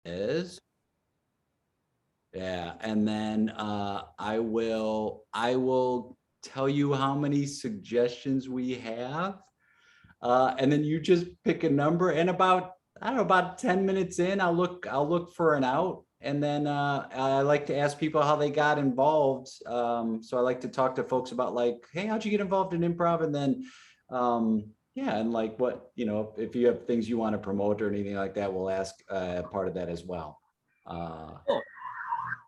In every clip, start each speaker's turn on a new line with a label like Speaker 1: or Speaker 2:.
Speaker 1: is. Yeah, and then I will tell you how many suggestions we have, and then you just pick a number. And about, I don't know, about 10 minutes in, I'll look for an out, and then I like to ask people how they got involved. So I like to talk to folks about like, hey, how'd you get involved in improv, and then yeah, and like what, if you have things you want to promote or anything like that, we'll ask part of that as well.
Speaker 2: Cool.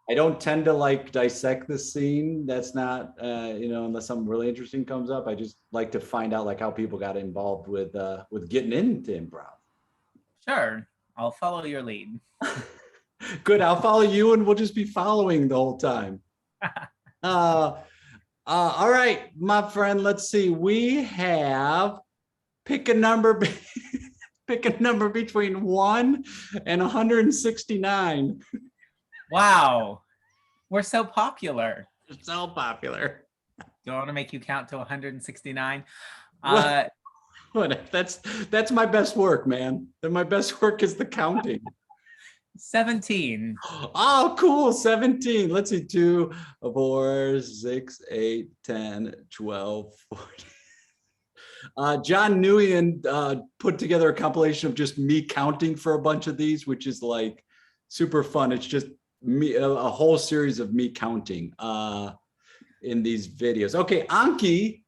Speaker 1: I don't tend to like dissect the scene. That's not, unless something really interesting comes up. I just like to find out like how people got involved with getting into improv.
Speaker 2: Sure, I'll follow your lead.
Speaker 1: Good, I'll follow you, and we'll just be following the whole time. All right, my friend. Let's see. We have pick a number. Pick a number between 1 and 169.
Speaker 2: Wow, we're so popular.
Speaker 1: We're so popular.
Speaker 2: Do I want to make you count to 169?
Speaker 1: What? That's my best work, man. My best work is the counting.
Speaker 2: 17.
Speaker 1: Oh, cool. 17. Let's see. 2, 4, 6, 8, 10, 12, 14. John Nguyen put together a compilation of just me counting for a bunch of these, which is like super fun. It's just me, a whole series of me counting in these videos. Okay, Anki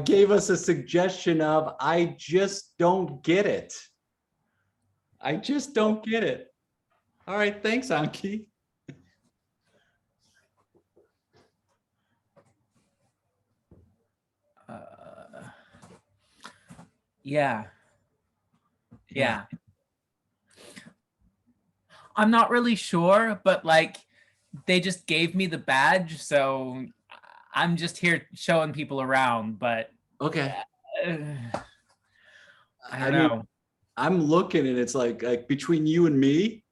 Speaker 1: gave us a suggestion of I just don't get it. I just don't get it. All right, thanks, Anki.
Speaker 2: Yeah. I'm not really sure, but like they just gave me the badge, so I'm just here showing people around, but
Speaker 1: okay.
Speaker 2: I don't know.
Speaker 1: I'm looking, and it's like between you and me,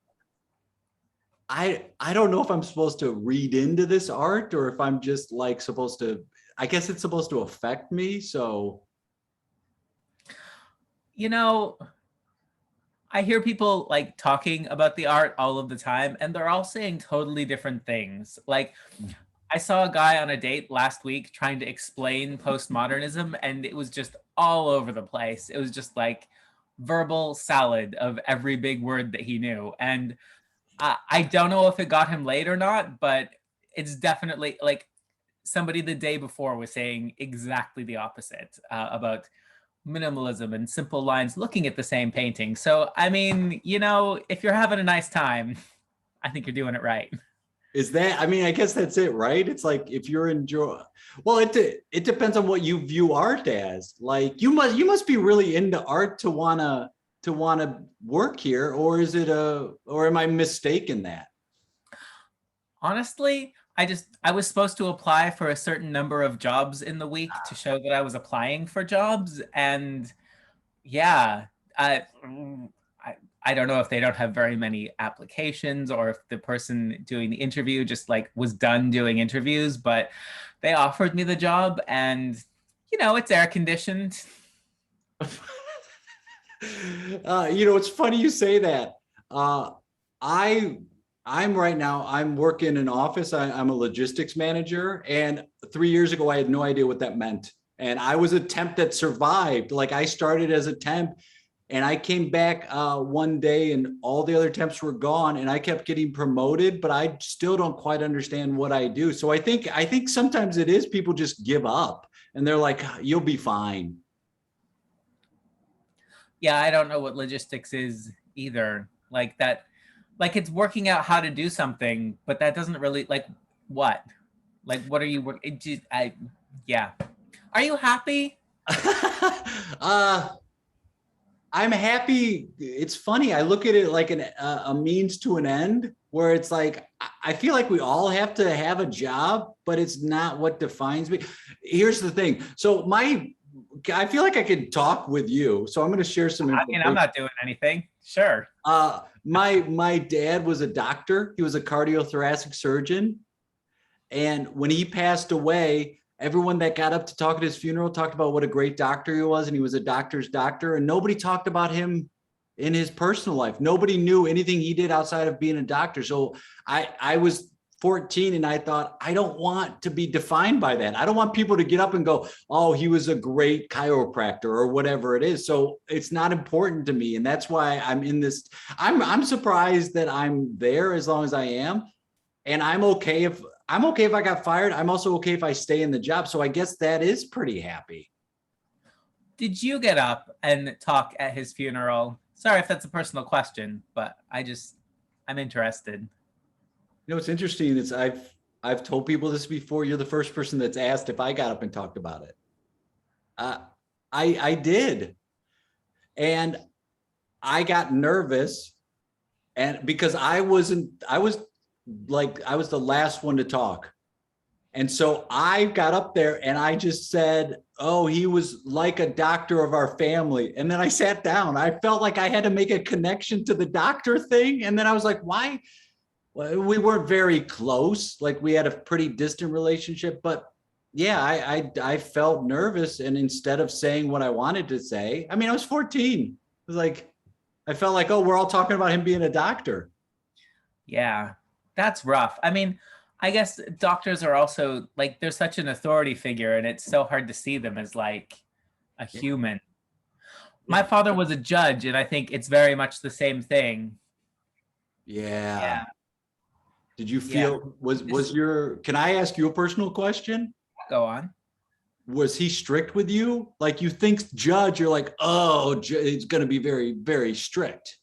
Speaker 1: I don't know if I'm supposed to read into this art or if I'm just like supposed to, I guess it's supposed to affect me. So,
Speaker 2: I hear people like talking about the art all of the time, and they're all saying totally different things. Like, I saw a guy on a date last week trying to explain postmodernism, and it was just all over the place. It was just like verbal salad of every big word that he knew. And I don't know if it got him laid or not, but it's definitely like somebody the day before was saying exactly the opposite about minimalism and simple lines looking at the same painting. So, I mean, if you're having a nice time, I think you're doing it right.
Speaker 1: is that, I mean, I guess that's it, right? It's like if you're enjoying, well, it depends on what you view art as. Like you must be really into art to wanna work here, or is it or am I mistaken that?
Speaker 2: Honestly, I was supposed to apply for a certain number of jobs in the week to show that I was applying for jobs. And yeah, I don't know if they don't have very many applications or if the person doing the interview just like was done doing interviews, but they offered me the job, and it's air conditioned.
Speaker 1: It's funny you say that. I'm right now, I'm working in an office. I'm a logistics manager. And 3 years ago, I had no idea what that meant. And I was a temp that survived. Like I started as a temp, and I came back one day and all the other temps were gone, and I kept getting promoted, but I still don't quite understand what I do. So I think sometimes it is people just give up and they're like, you'll be fine.
Speaker 2: Yeah, I don't know what logistics is either. Like that, like it's working out how to do something, but that doesn't really like what? Like what are you working? Yeah. Are you happy?
Speaker 1: I'm happy. It's funny. I look at it like a means to an end, where it's like, I feel like we all have to have a job, but it's not what defines me. Here's the thing. So I feel like I could talk with you. So I'm going to share some information.
Speaker 2: I mean, I'm not doing anything. Sure.
Speaker 1: My dad was a doctor. He was a cardiothoracic surgeon. And when he passed away, everyone that got up to talk at his funeral talked about what a great doctor he was, and he was a doctor's doctor, and nobody talked about him in his personal life. Nobody knew anything he did outside of being a doctor. So I was 14 and I thought, I don't want to be defined by that. I don't want people to get up and go, oh, he was a great chiropractor or whatever it is. So it's not important to me. And that's why I'm in this. I'm surprised that I'm there as long as I am. And I'm okay if I got fired. I'm also okay if I stay in the job. So I guess that is pretty happy.
Speaker 2: Did you get up and talk at his funeral? Sorry if that's a personal question, but I'm interested.
Speaker 1: You know, what's interesting is I've told people this before. You're the first person that's asked if I got up and talked about it. I did. And I got nervous, and because I was the last one to talk. And so I got up there and I just said, oh, he was like a doctor of our family. And then I sat down. I felt like I had to make a connection to the doctor thing. And then I was like, why? Well, we weren't very close. Like, we had a pretty distant relationship, but yeah, I felt nervous. And instead of saying what I wanted to say, I mean, I was 14. It was like, I felt like, oh, we're all talking about him being a doctor.
Speaker 2: Yeah, that's rough. I mean, I guess doctors are also like, they're such an authority figure, and it's so hard to see them as like a human. My father was a judge, and I think it's very much the same thing.
Speaker 1: Yeah. Did you feel, can I ask you a personal question?
Speaker 2: Go on.
Speaker 1: Was he strict with you? Like, you think judge, you're like, oh, it's going to be very, very strict.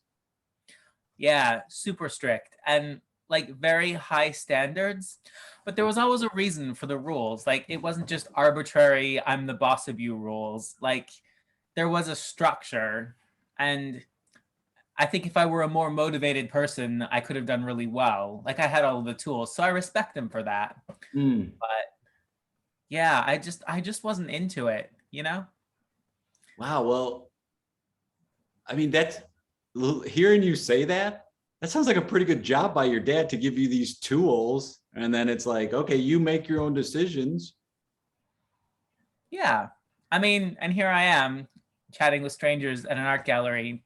Speaker 2: Yeah, super strict and like very high standards. But there was always a reason for the rules. Like, it wasn't just arbitrary, I'm the boss of you rules. Like, there was a structure. And I think if I were a more motivated person, I could have done really well. Like, I had all of the tools. So I respect him for that. But yeah, I just wasn't into it, you know?
Speaker 1: Wow. Well, I mean, hearing you say that sounds like a pretty good job by your dad to give you these tools. And then it's like, okay, you make your own decisions.
Speaker 2: Yeah. I mean, and here I am chatting with strangers at an art gallery,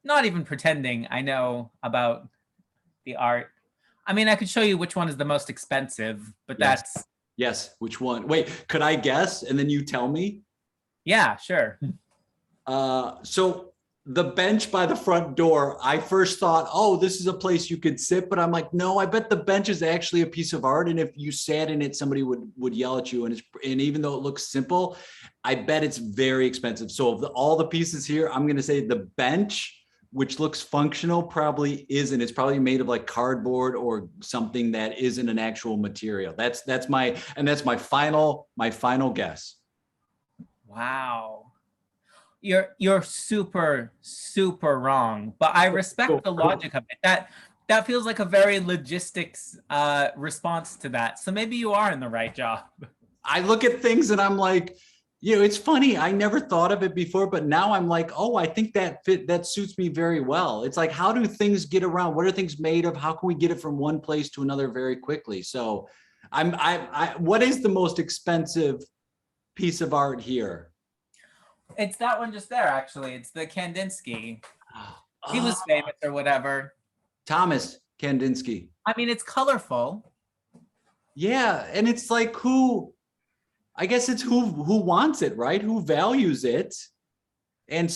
Speaker 2: not even pretending I know about the art. I mean, I could show you which one is the most expensive, but that's...
Speaker 1: Yes, which one? Wait, could I guess? And then you tell me?
Speaker 2: Yeah, sure.
Speaker 1: So the bench by the front door, I first thought, oh, this is a place you could sit, but I'm like, no, I bet the bench is actually a piece of art. And if you sat in it, somebody would yell at you. And even though it looks simple, I bet it's very expensive. So of all the pieces here, I'm going to say the bench, which looks functional, probably isn't. It's probably made of like cardboard or something that isn't an actual material. That's my final guess.
Speaker 2: Wow. You're super, super wrong, but I respect the logic of it. That feels like a very logistics response to that. So maybe you are in the right job.
Speaker 1: I look at things and I'm like, it's funny. I never thought of it before, but now I'm like, oh, I think that suits me very well. It's like, how do things get around? What are things made of? How can we get it from one place to another very quickly? So what is the most expensive piece of art here?
Speaker 2: It's that one just there, actually. It's the Kandinsky. He was famous or whatever.
Speaker 1: Thomas Kandinsky.
Speaker 2: I mean, it's colorful.
Speaker 1: Yeah, and it's like, I guess it's who wants it, right? Who values it? And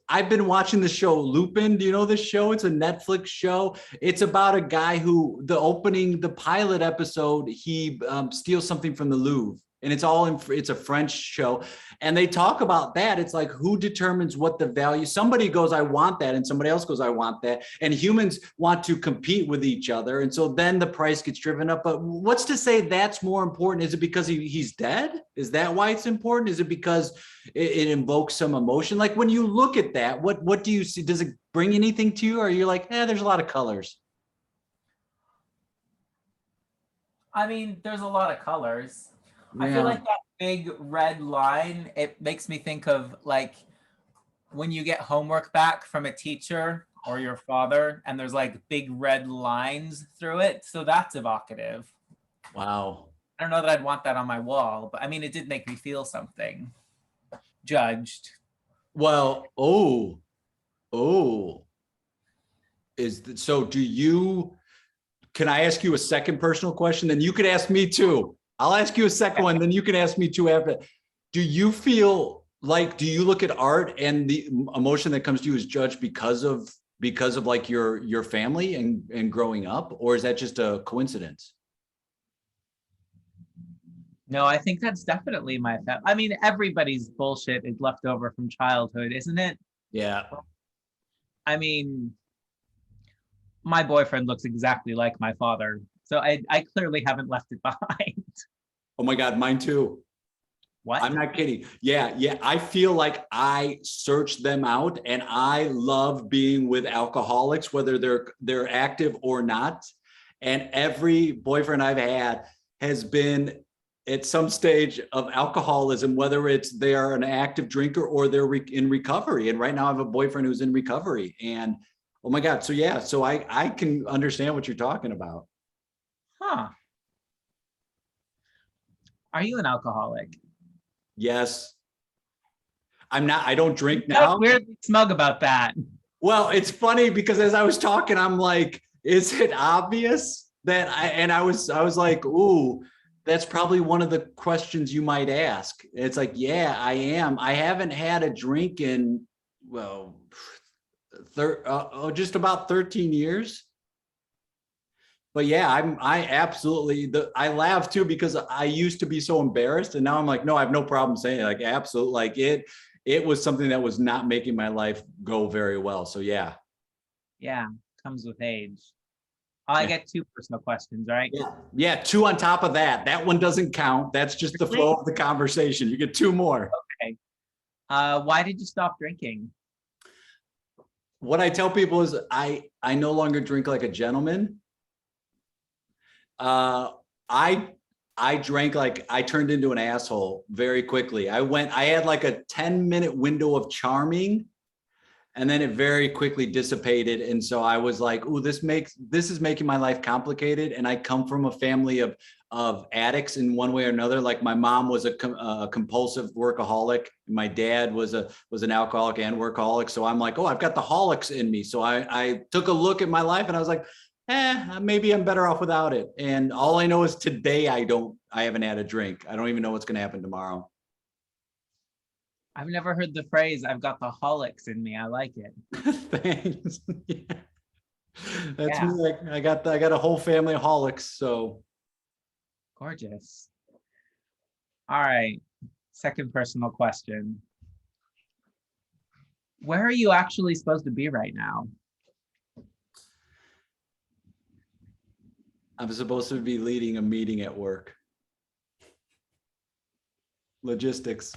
Speaker 1: I've been watching the show Lupin. Do you know this show? It's a Netflix show. It's about a guy who the pilot episode, he steals something from the Louvre. And it's a French show. And they talk about that. It's like, who determines what the value? Somebody goes, I want that. And somebody else goes, I want that. And humans want to compete with each other. And so then the price gets driven up. But what's to say that's more important? Is it because he's dead? Is that why it's important? Is it because it invokes some emotion? Like, when you look at that, what do you see? Does it bring anything to you? Or are you like, there's a lot of colors?
Speaker 2: I mean, there's a lot of colors.
Speaker 1: Yeah.
Speaker 2: I feel like that big red line, it makes me think of like when you get homework back from a teacher or your father and there's like big red lines through it. So that's evocative.
Speaker 1: Wow.
Speaker 2: I don't know that I'd want that on my wall, but I mean, it did make me feel something. Judged.
Speaker 1: Well, Oh, so do you, can I ask you a second personal question? Then you could ask me too. I'll ask you a second one, then you can ask me too after. Do you feel like, do you look at art and the emotion that comes to you is judged because of like your family and growing up, or is that just a coincidence?
Speaker 2: No, I think that's definitely I mean, everybody's bullshit is left over from childhood, isn't it?
Speaker 1: Yeah.
Speaker 2: I mean, my boyfriend looks exactly like my father, so I clearly haven't left it behind.
Speaker 1: Oh my God, mine too.
Speaker 2: What?
Speaker 1: I'm not kidding. Yeah, yeah. I feel like I search them out, and I love being with alcoholics, whether they're active or not. And every boyfriend I've had has been at some stage of alcoholism, whether it's they're an active drinker or they're in recovery. And right now I have a boyfriend who's in recovery. And oh my God. So yeah, so I can understand what you're talking about.
Speaker 2: Huh. Are you an alcoholic?
Speaker 1: Yes. I'm not, I don't drink
Speaker 2: You sound
Speaker 1: now.
Speaker 2: weirdly smug about that.
Speaker 1: Well, it's funny because as I was talking, I'm like, is it obvious that I was like, ooh, that's probably one of the questions you might ask. It's like, yeah, I am. I haven't had a drink in, well, just about 13 years. But yeah, I absolutely, I laugh too, because I used to be so embarrassed, and now I'm like, no, I have no problem saying it. Like, absolutely, like it was something that was not making my life go very well. So yeah.
Speaker 2: Yeah, comes with age. I
Speaker 1: Yeah.
Speaker 2: get two personal questions, right?
Speaker 1: Yeah. Yeah. Two on top of that. That one doesn't count. That's just the flow of the conversation. You get two more.
Speaker 2: Okay. Why did you stop drinking?
Speaker 1: What I tell people is I no longer drink like a gentleman. Uh, I I drank like I turned into an asshole very quickly. I had like a 10-minute window of charming, and then it very quickly dissipated. And so I was like, "Ooh, this is making my life complicated." And I come from a family of addicts in one way or another. Like my mom was a compulsive workaholic. My dad was an alcoholic and workaholic. So I'm like, "Oh, I've got the holics in me." So I took a look at my life and I was like, maybe I'm better off without it. And all I know is today I haven't had a drink. I don't even know what's going to happen tomorrow.
Speaker 2: I've never heard the phrase, I've got the holics in me. I like it.
Speaker 1: Thanks. Yeah. That's
Speaker 2: Yeah.
Speaker 1: me. I got a whole family of holics. So
Speaker 2: Gorgeous. All right. Second personal question. Where are you actually supposed to be right now?
Speaker 1: I'm supposed to be leading a meeting at work. Logistics.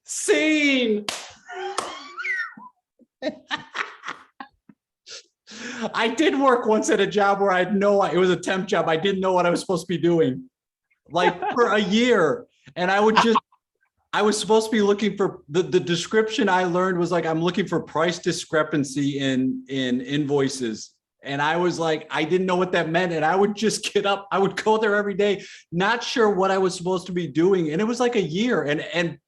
Speaker 1: Scene. I did work once at a job where it was a temp job. I didn't know what I was supposed to be doing, like for a year. And I was supposed to be looking for the description I learned was like, I'm looking for price discrepancy in invoices. And I was like, I didn't know what that meant. And I would just get up, I would go there every day, not sure what I was supposed to be doing. And it was like a year, and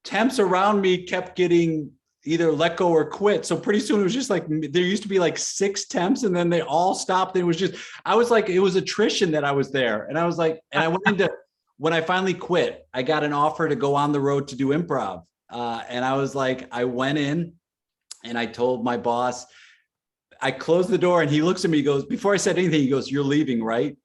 Speaker 1: temps around me kept getting either let go or quit. So pretty soon it was just like, there used to be like 6 temps, and then they all stopped. It was just, I was like, it was attrition that I was there. And I was like, and I went into, when I finally quit, I got an offer to go on the road to do improv. And I was like, I went in and I told my boss, I closed the door, and he looks at me, he goes, before I said anything, he goes, "You're leaving, right?"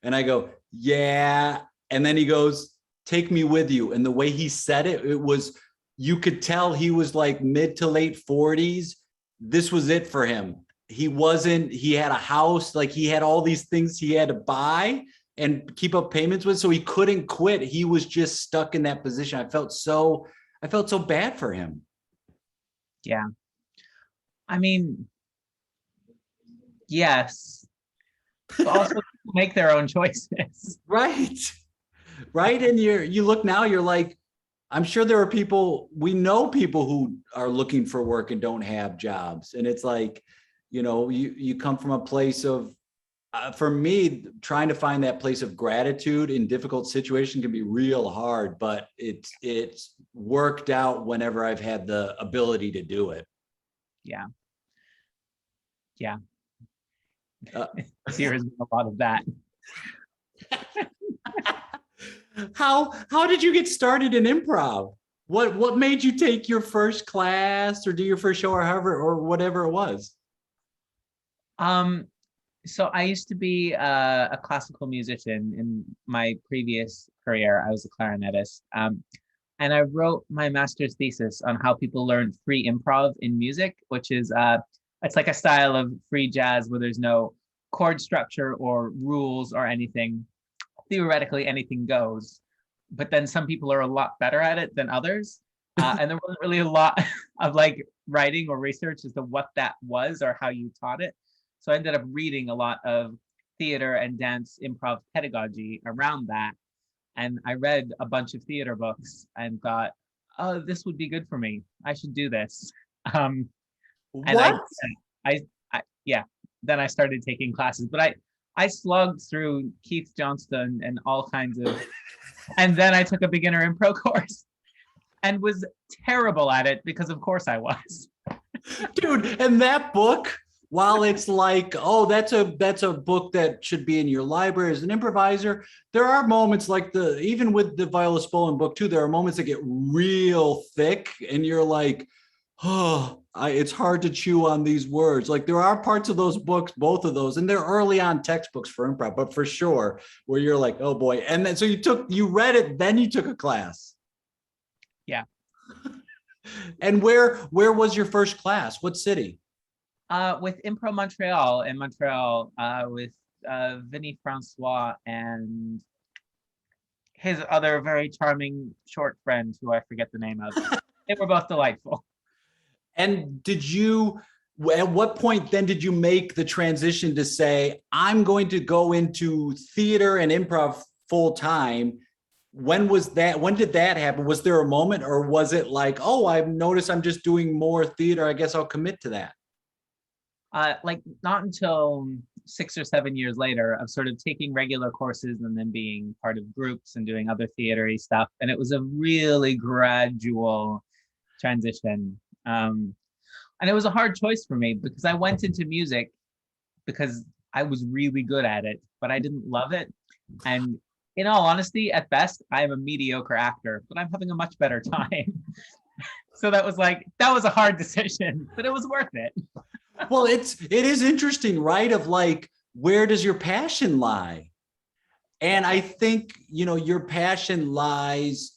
Speaker 1: And I go, "Yeah." And then he goes, "Take me with you." And the way he said it, it was, you could tell he was like mid to late 40s. This was it for him. He had a house, like he had all these things he had to buy and keep up payments with. So he couldn't quit. He was just stuck in that position. I felt so bad for him.
Speaker 2: Yeah. I mean, yes. But also make their own choices.
Speaker 1: Right. Right. And you look now, you're like, I'm sure there are people, we know people who are looking for work and don't have jobs. And it's like, you come from a place of for me, trying to find that place of gratitude in difficult situations can be real hard, but it's worked out whenever I've had the ability to do it.
Speaker 2: Yeah. Yeah.
Speaker 1: Uh,
Speaker 2: There's a lot of that.
Speaker 1: how did you get started in improv? What made you take your first class or do your first show or however or whatever it was?
Speaker 2: So I used to be a classical musician in my previous career. I was a clarinetist. And I wrote my master's thesis on how people learn free improv in music, which is it's like a style of free jazz where there's no chord structure or rules or anything. Theoretically, anything goes. But then some people are a lot better at it than others. And there wasn't really a lot of like writing or research as to what that was or how you taught it. So I ended up reading a lot of theater and dance improv pedagogy around that. And I read a bunch of theater books and thought, oh, this would be good for me. I should do this. And
Speaker 1: What?
Speaker 2: yeah, then I started taking classes, but I slugged through Keith Johnston and all kinds of, and then I took a beginner improv course and was terrible at it because of course I was.
Speaker 1: Dude, and that book, while it's like, oh, that's a book that should be in your library as an improviser, there are moments like even with the Viola Spolin book too, there are moments that get real thick and you're like, oh, it's hard to chew on these words. Like there are parts of those books, both of those, and they're early on textbooks for improv, but for sure, where you're like, oh boy. And then so you read it, then you took a class.
Speaker 2: Yeah.
Speaker 1: And where was your first class? What city?
Speaker 2: With Improv Montreal in Montreal, with Vinny Francois and his other very charming short friend who I forget the name of. They were both delightful.
Speaker 1: And at what point then did you make the transition to say, I'm going to go into theater and improv full time? When did that happen? Was there a moment or was it like, oh, I've noticed I'm just doing more theater. I guess I'll commit to that.
Speaker 2: Like not until 6 or 7 years later of sort of taking regular courses and then being part of groups and doing other theater-y stuff. And it was a really gradual transition. And it was a hard choice for me because I went into music because I was really good at it, but I didn't love it. And in all honesty, at best, I am a mediocre actor, but I'm having a much better time. So that was a hard decision, but it was worth it.
Speaker 1: Well, it is interesting, right? Of like, where does your passion lie? And I think, your passion lies,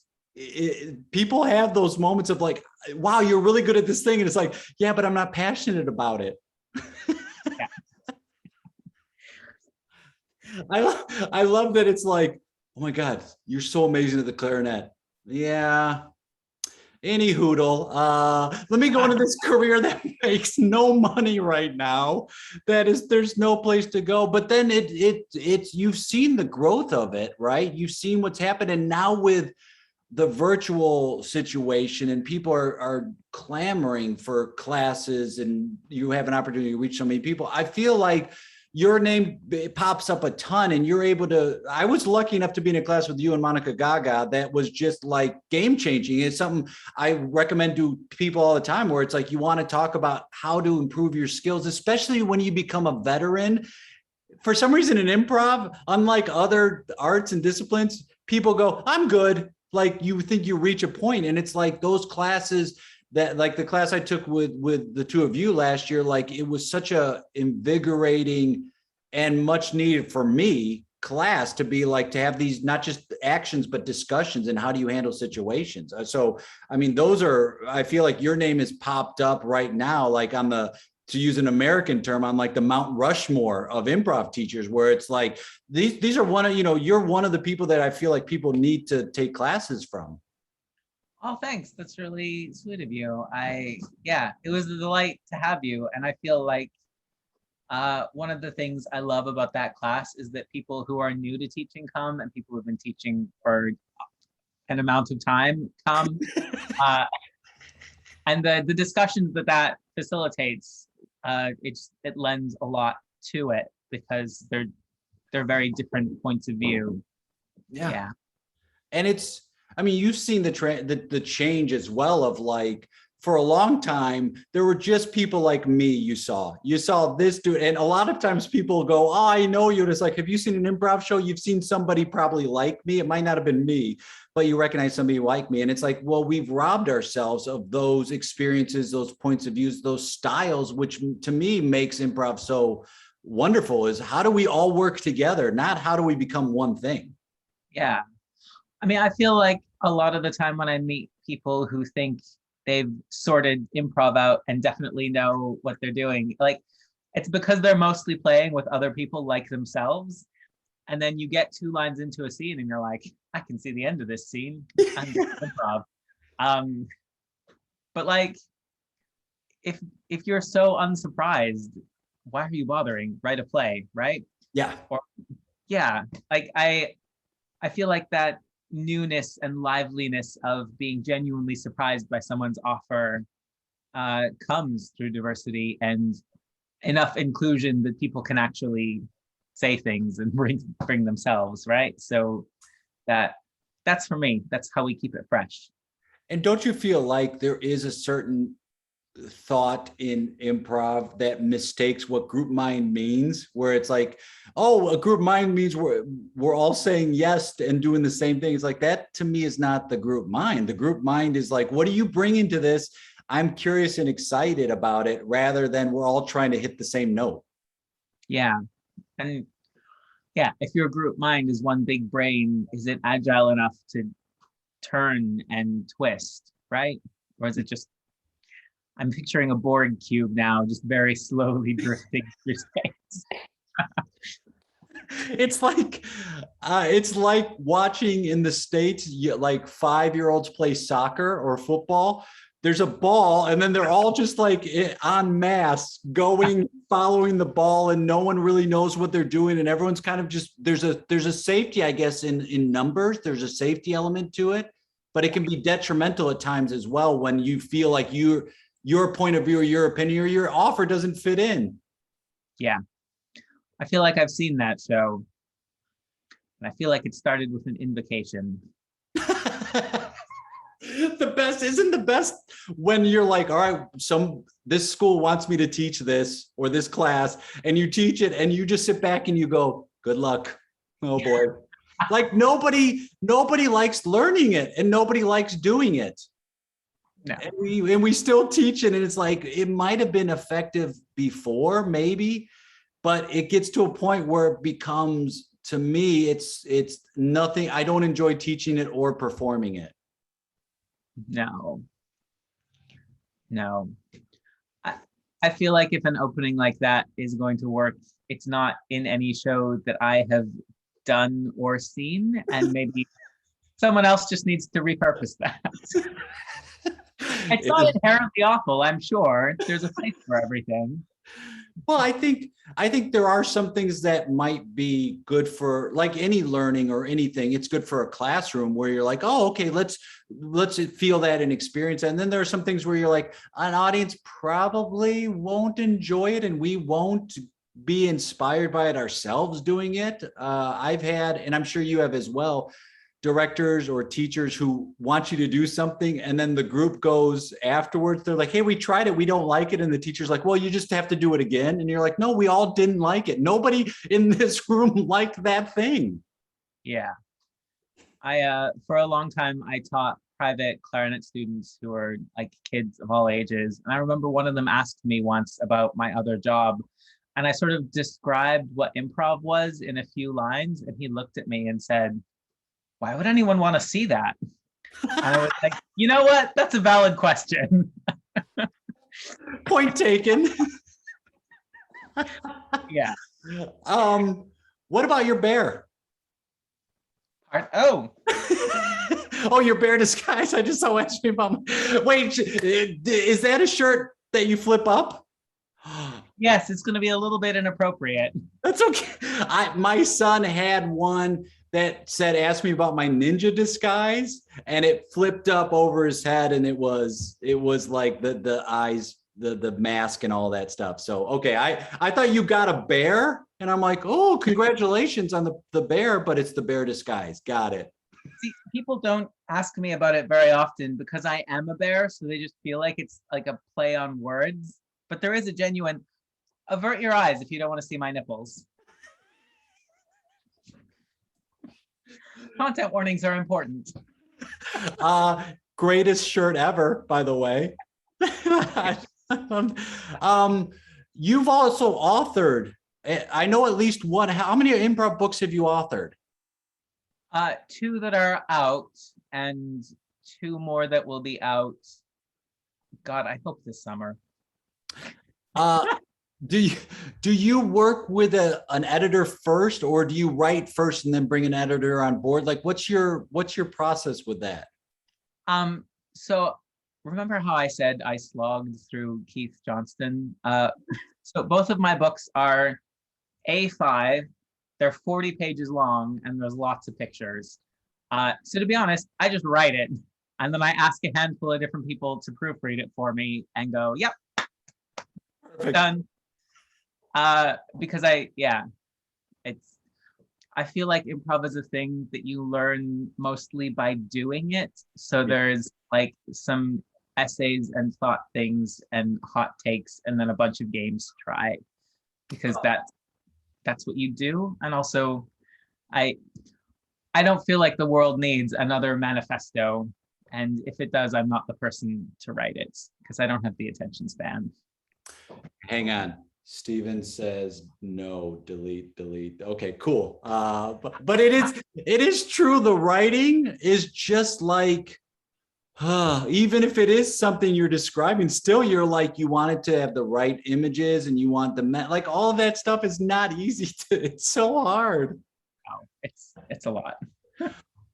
Speaker 1: people have those moments of like, wow, you're really good at this thing. And it's like, yeah, but I'm not passionate about it.
Speaker 2: Yeah.
Speaker 1: I love that it's like, oh my God, you're so amazing at the clarinet. Yeah. Any hoodle. Let me go into this career that makes no money right now. There's no place to go. But then it's you've seen the growth of it, right? You've seen what's happened. And now with the virtual situation and people are clamoring for classes and you have an opportunity to reach so many people, I feel like your name pops up a ton and you're able to, I was lucky enough to be in a class with you and Monica Gaga that was just like game changing. It's something I recommend to people all the time where it's like, you want to talk about how to improve your skills, especially when you become a veteran. For some reason in improv, unlike other arts and disciplines, people go, I'm good. Like you think you reach a point and it's like those classes that like the class I took with the two of you last year, like it was such a invigorating and much needed for me class to be like, to have these, not just actions, but discussions and how do you handle situations. So, I mean, I feel like your name is popped up right now, like on to use an American term, on like the Mount Rushmore of improv teachers, where it's like, these are you're one of the people that I feel like people need to take classes from.
Speaker 2: Oh, thanks. That's really sweet of you. It was a delight to have you. And I feel like one of the things I love about that class is that people who are new to teaching come and people who've been teaching for an amount of time come. And the discussions that facilitates, it lends a lot to it because they're very different points of view. Yeah.
Speaker 1: And I mean, you've seen the change as well of like, for a long time, there were just people like me you saw this dude. And a lot of times people go, oh, I know you. And it's like, have you seen an improv show? You've seen somebody probably like me. It might not have been me, but you recognize somebody like me. And it's like, well, we've robbed ourselves of those experiences, those points of views, those styles, which to me makes improv so wonderful, is how do we all work together? Not how do we become one thing?
Speaker 2: Yeah. I mean, I feel like a lot of the time when I meet people who think they've sorted improv out and definitely know what they're doing, like, it's because they're mostly playing with other people like themselves. And then you get 2 lines into a scene and you're like, I can see the end of this scene. I'm good at improv. But like, if you're so unsurprised, why are you bothering? Write a play, right?
Speaker 1: Yeah.
Speaker 2: Or yeah, like I feel like that newness and liveliness of being genuinely surprised by someone's offer comes through diversity and enough inclusion that people can actually say things and bring themselves, right? So that's for me. That's how we keep it fresh.
Speaker 1: And don't you feel like there is a certain thought in improv that mistakes what group mind means, where it's like, oh, a group mind means we're all saying yes and doing the same thing? It's like, that to me is not the group mind. The group mind is like, what are you bringing to this? I'm curious and excited about it, rather than we're all trying to hit the same note.
Speaker 2: Yeah. And yeah, if your group mind is one big brain, is it agile enough to turn and twist, right? Or is it just, I'm picturing a Borg cube now, just very slowly drifting through space.
Speaker 1: It's like watching in the States, like 5-year-olds play soccer or football. There's a ball, and then they're all just like en masse going, following the ball, and no one really knows what they're doing. And everyone's kind of just, there's a safety, I guess, in numbers. There's a safety element to it, but it can be detrimental at times as well when you feel like your point of view or your opinion or your offer doesn't fit in.
Speaker 2: Yeah. I feel like I've seen that show. And I feel like it started with an invocation.
Speaker 1: The best when you're like, all right, this school wants me to teach this or this class, and you teach it and you just sit back and you go, good luck. Oh boy. Like nobody likes learning it and nobody likes doing it. No. And we still teach it, and it's like, it might have been effective before, maybe, but it gets to a point where it becomes, to me, it's nothing. I don't enjoy teaching it or performing it.
Speaker 2: No. I feel like if an opening like that is going to work, it's not in any show that I have done or seen, and maybe someone else just needs to repurpose that. It's not inherently awful, I'm sure. There's a place for everything.
Speaker 1: Well, I think there are some things that might be good for, like any learning or anything. It's good for a classroom where you're like, oh, okay, let's feel that and experience that. And then there are some things where you're like, an audience probably won't enjoy it, and we won't be inspired by it ourselves doing it. I've had, and I'm sure you have as well, directors or teachers who want you to do something, and then the group goes afterwards, they're like, hey, we tried it, we don't like it. And the teacher's like, well, you just have to do it again. And you're like, no, we all didn't like it. Nobody in this room liked that thing.
Speaker 2: Yeah. I for a long time, I taught private clarinet students who are like kids of all ages. And I remember one of them asked me once about my other job, and I sort of described what improv was in a few lines. And he looked at me and said, why would anyone want to see that? And I was like, you know what? That's a valid question.
Speaker 1: Point taken.
Speaker 2: Yeah.
Speaker 1: What about your bear?
Speaker 2: Oh.
Speaker 1: Oh, your bear disguise. I just saw asking about. Wait, is that a shirt that you flip up?
Speaker 2: Yes, it's going to be a little bit inappropriate.
Speaker 1: That's okay. My son had one that said, ask me about my ninja disguise, and it flipped up over his head, and it was like the eyes, the mask and all that stuff. So, okay. I thought you got a bear. And I'm like, oh, congratulations on the bear, but it's the bear disguise. Got it.
Speaker 2: See, people don't ask me about it very often because I am a bear, so they just feel like it's like a play on words. But there is a genuine, avert your eyes if you don't want to see my nipples. Content warnings are important.
Speaker 1: Greatest shirt ever, by the way. You've also authored, I know at least one. How many improv books have you authored?
Speaker 2: 2 that are out and 2 more that will be out. God, I hope this summer.
Speaker 1: Do you work with an editor first, or do you write first and then bring an editor on board? Like, what's your process with that?
Speaker 2: So remember how I said I slogged through Keith Johnston? So both of my books are A5. They're 40 pages long and there's lots of pictures. So to be honest, I just write it and then I ask a handful of different people to proofread it for me and go, yep,
Speaker 1: Perfect.
Speaker 2: done. Because I feel like improv is a thing that you learn mostly by doing it. So there's like some essays and thought things and hot takes and then a bunch of games to try because that's what you do. And also I don't feel like the world needs another manifesto. And if it does, I'm not the person to write it because I don't have the attention span.
Speaker 1: Hang on. Stephen says no, delete. Okay, cool. But it is true. The writing is just like, even if it is something you're describing, still you're like, you want it to have the right images and you want like all of that stuff is not easy it's so hard.
Speaker 2: Oh, it's a lot.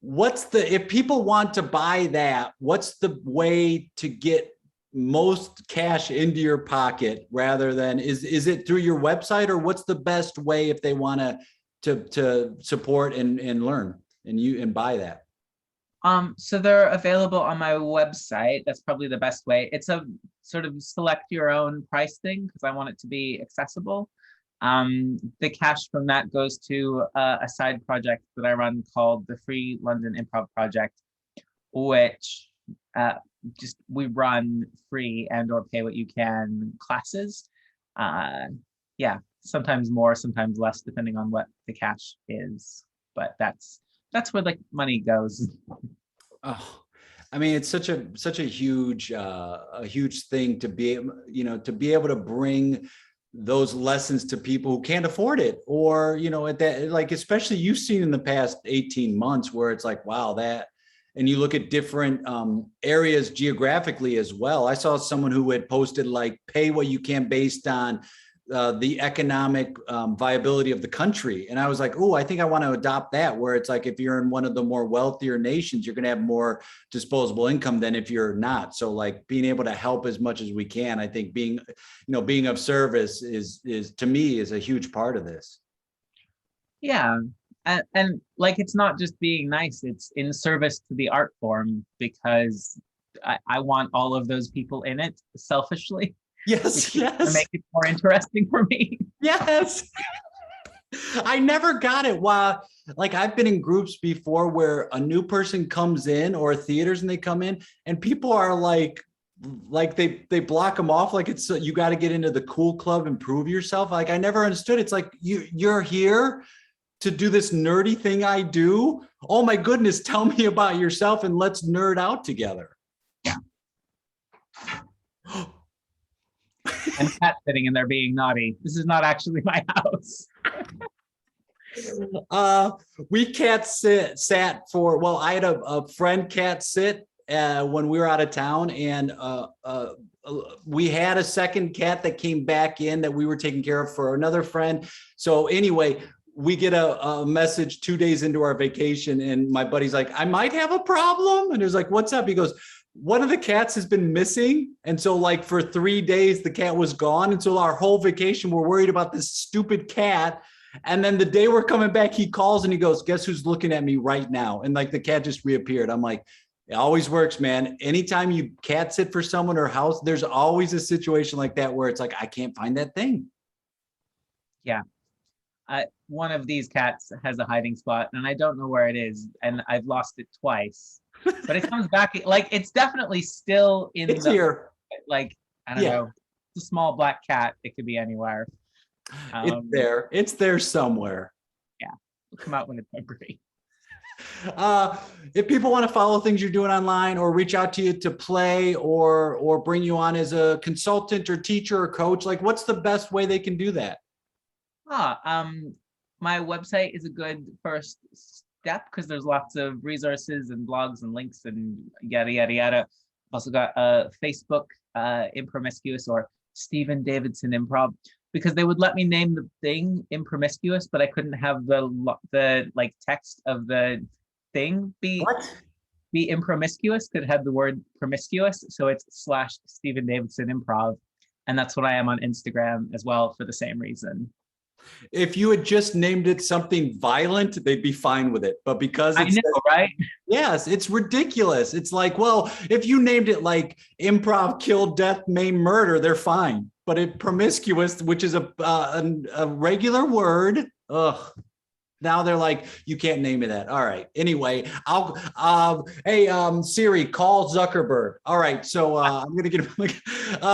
Speaker 1: If people want to buy that, what's the way to get most cash into your pocket rather than, is it through your website, or what's the best way if they want to support and learn and buy that?
Speaker 2: So they're available on my website. That's probably the best way. It's a sort of select your own price thing because I want it to be accessible. The cash from that goes to a side project that I run called the Free London Improv Project, which we run free and or pay what you can classes. Sometimes more, sometimes less, depending on what the cash is. But that's where like money goes. Oh,
Speaker 1: I mean, it's such a huge thing to be able to bring those lessons to people who can't afford it, or at that, like, especially you've seen in the past 18 months where it's like, wow, and you look at different areas geographically as well. I saw someone who had posted like, pay what you can based on the economic viability of the country. And I was like, oh, I think I want to adopt that, where it's like, if you're in one of the more wealthier nations, you're going to have more disposable income than if you're not. So like being able to help as much as we can, I think being of service is to me is a huge part of this.
Speaker 2: Yeah. And like, it's not just being nice, it's in service to the art form, because I want all of those people in it selfishly.
Speaker 1: Yes.
Speaker 2: To make it more interesting for me.
Speaker 1: Yes. I never got it. Why? Like, I've been in groups before where a new person comes in, or theaters, and they come in and people are like they block them off. Like, it's, you got to get into the cool club and prove yourself. Like, I never understood. It's like, you're here to do this nerdy thing I do. Oh my goodness. Tell me about yourself and let's nerd out together.
Speaker 2: Yeah. And cat sitting and they're being naughty. This is not actually my house.
Speaker 1: We sat for, well, I had a friend cat sit when we were out of town, and we had a second cat that came back in that we were taking care of for another friend. So anyway, we get a message 2 days into our vacation, and my buddy's like, I might have a problem. And it was like, what's up? He goes, one of the cats has been missing. And so like for 3 days, the cat was gone. And so our whole vacation, we're worried about this stupid cat. And then the day we're coming back, he calls and he goes, guess who's looking at me right now? And like the cat just reappeared. I'm like, it always works, man. Anytime you cat sit for someone or house, there's always a situation like that where it's like, I can't find that thing.
Speaker 2: Yeah. one of these cats has a hiding spot, and I don't know where it is, and I've lost it twice. But it comes back. Like it's definitely still in
Speaker 1: It's
Speaker 2: the
Speaker 1: here.
Speaker 2: like I don't
Speaker 1: Yeah.
Speaker 2: know. It's a small black cat. It could be anywhere.
Speaker 1: It's there. It's there somewhere.
Speaker 2: Yeah, it'll come out when it's appropriate.
Speaker 1: If people want to follow things you're doing online or reach out to you to play or bring you on as a consultant or teacher or coach, like what's the best way they can do that?
Speaker 2: My website is a good first step because there's lots of resources and blogs and links and yada yada yada. Also got Facebook, Impromiscuous, or Stephen Davidson Improv, because they would let me name the thing Impromiscuous, but I couldn't have the like text of the thing be impromiscuous. Could have the word promiscuous, so it's / Stephen Davidson Improv, and that's what I am on Instagram as well for the same reason.
Speaker 1: If you had just named it something violent, they'd be fine with it. But because it's,
Speaker 2: I know, right?
Speaker 1: yes, it's ridiculous. It's like, well, if you named it like Improv, kill, death, maim, murder, they're fine. But it promiscuous, which is a regular word, ugh. Now they're like, you can't name it that. All right. Anyway, hey, Siri, call Zuckerberg. All right. So I'm going to get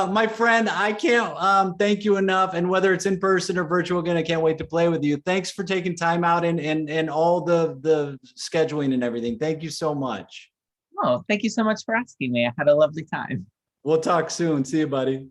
Speaker 1: my friend. I can't thank you enough. And whether it's in person or virtual, again, I can't wait to play with you. Thanks for taking time out and all the scheduling and everything. Thank you so much.
Speaker 2: Oh, thank you so much for asking me. I had a lovely time.
Speaker 1: We'll talk soon. See you, buddy.